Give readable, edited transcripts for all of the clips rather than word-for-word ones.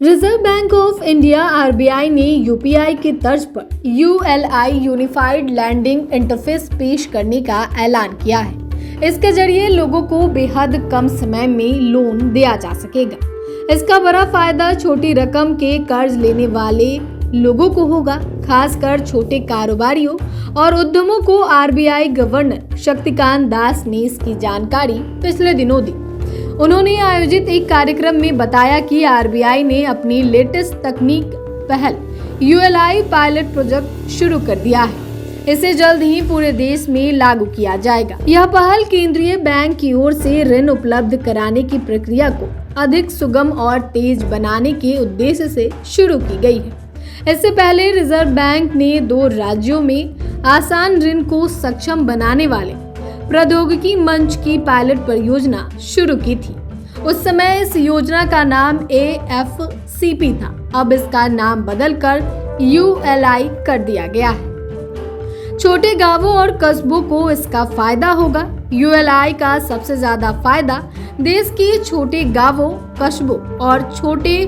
Reserve bank of India RBI ने UPI की तर्ज पर यूएलआई यूनिफाइड लैंडिंग इंटरफेस पेश करने का ऐलान किया है। इसके जरिए लोगों को बेहद कम समय में लोन दिया जा सकेगा। इसका बड़ा फायदा छोटी रकम के कर्ज लेने वाले लोगों को होगा, खासकर छोटे कारोबारियों और उद्यमों को। आरबीआई गवर्नर शक्तिकांत दास ने इसकी जानकारी पिछले दिनों दी। उन्होंने आयोजित एक कार्यक्रम में बताया कि आरबीआई ने अपनी लेटेस्ट तकनीक पहल यूएलआई पायलट प्रोजेक्ट शुरू कर दिया है। इसे जल्द ही पूरे देश में लागू किया जाएगा। यह पहल केंद्रीय बैंक की ओर से ऋण उपलब्ध कराने की प्रक्रिया को अधिक सुगम और तेज बनाने के उद्देश्य से शुरू की गई है। इससे पहले रिजर्व बैंक ने 2 राज्यों में आसान ऋण को सक्षम बनाने वाले प्रौद्योगिकी मंच की पायलट परियोजना शुरू की थी। उस समय इस योजना का नाम AFCP था। अब इसका नाम बदलकर ULI कर दिया गया है। छोटे गांवों और कस्बों को इसका फायदा होगा। ULI का सबसे ज्यादा फायदा देश के छोटे गांवों, कस्बों और छोटे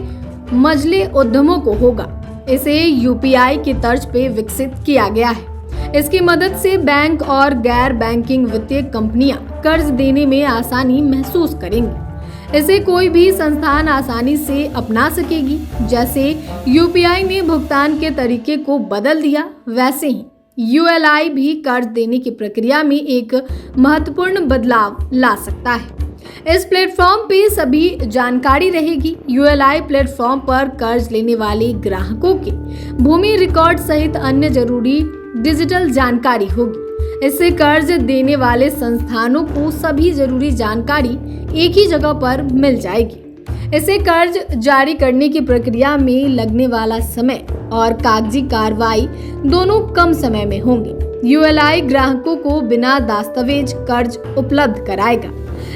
मझले उद्यमों को होगा। इसे यूपीआई की तर्ज पे विकसित किया गया है। इसकी मदद से बैंक और गैर बैंकिंग वित्तीय कंपनियां कर्ज देने में आसानी महसूस करेंगी। इसे कोई भी संस्थान आसानी से अपना सकेगी। जैसे यूपीआई ने भुगतान के तरीके को बदल दिया, वैसे ही यूएलआई भी कर्ज देने की प्रक्रिया में एक महत्वपूर्ण बदलाव ला सकता है। इस प्लेटफॉर्म पे सभी जानकारी रहेगी। यूएलआई प्लेटफॉर्म पर कर्ज लेने वाले ग्राहकों के भूमि रिकॉर्ड सहित अन्य जरूरी डिजिटल जानकारी होगी। इससे कर्ज देने वाले संस्थानों को सभी जरूरी जानकारी एक ही जगह पर मिल जाएगी। इससे कर्ज जारी करने की प्रक्रिया में लगने वाला समय और कागजी कार्रवाई दोनों कम समय में होंगे। यूएलआई ग्राहकों को बिना दस्तावेज कर्ज उपलब्ध कराएगा।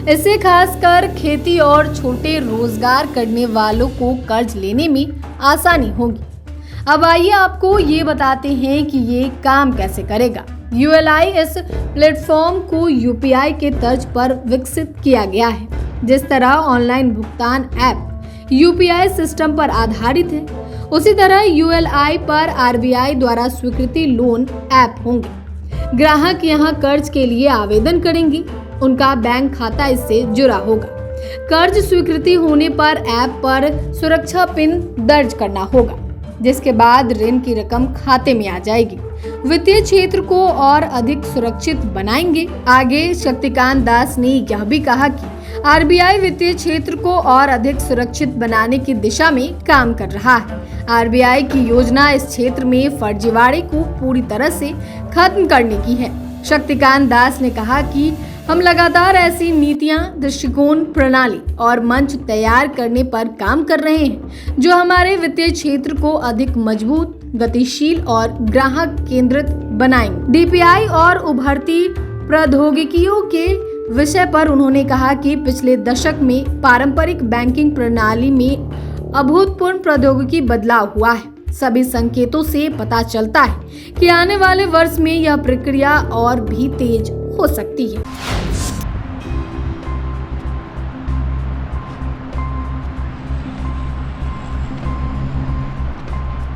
इससे खासकर खेती और छोटे रोजगार करने वालों को कर्ज लेने में आसानी होगी। अब आइए आपको ये बताते हैं कि ये काम कैसे करेगा। यूएलआई इस प्लेटफॉर्म को यूपीआई के तर्ज पर विकसित किया गया है। जिस तरह ऑनलाइन भुगतान ऐप यूपीआई सिस्टम पर आधारित है, उसी तरह यूएलआई पर आरबीआई द्वारा स्वीकृति लोन ऐप होंगे। ग्राहक यहाँ कर्ज के लिए आवेदन करेंगे, उनका बैंक खाता इससे जुड़ा होगा। कर्ज स्वीकृति होने पर ऐप पर सुरक्षा पिन दर्ज करना होगा, जिसके बाद ऋण की रकम खाते में आ जाएगी। वित्तीय क्षेत्र को और अधिक सुरक्षित बनाएंगे। आगे शक्तिकांत दास ने यह भी कहा कि आरबीआई वित्तीय क्षेत्र को और अधिक सुरक्षित बनाने की दिशा में काम कर रहा है। आरबीआई की योजना इस क्षेत्र में फर्जीवाड़े को पूरी तरह से खत्म करने की है। शक्तिकांत दास ने कहा कि हम लगातार ऐसी नीतियां, दृष्टिकोण, प्रणाली और मंच तैयार करने पर काम कर रहे हैं जो हमारे वित्तीय क्षेत्र को अधिक मजबूत, गतिशील और ग्राहक केंद्रित बनाएंगे। डीपीआई और उभरती प्रौद्योगिकियों के विषय पर उन्होंने कहा कि पिछले दशक में पारंपरिक बैंकिंग प्रणाली में अभूतपूर्व प्रौद्योगिकी बदलाव हुआ है। सभी संकेतों से पता चलता है कि आने वाले वर्ष में यह प्रक्रिया और भी तेज हो सकती है।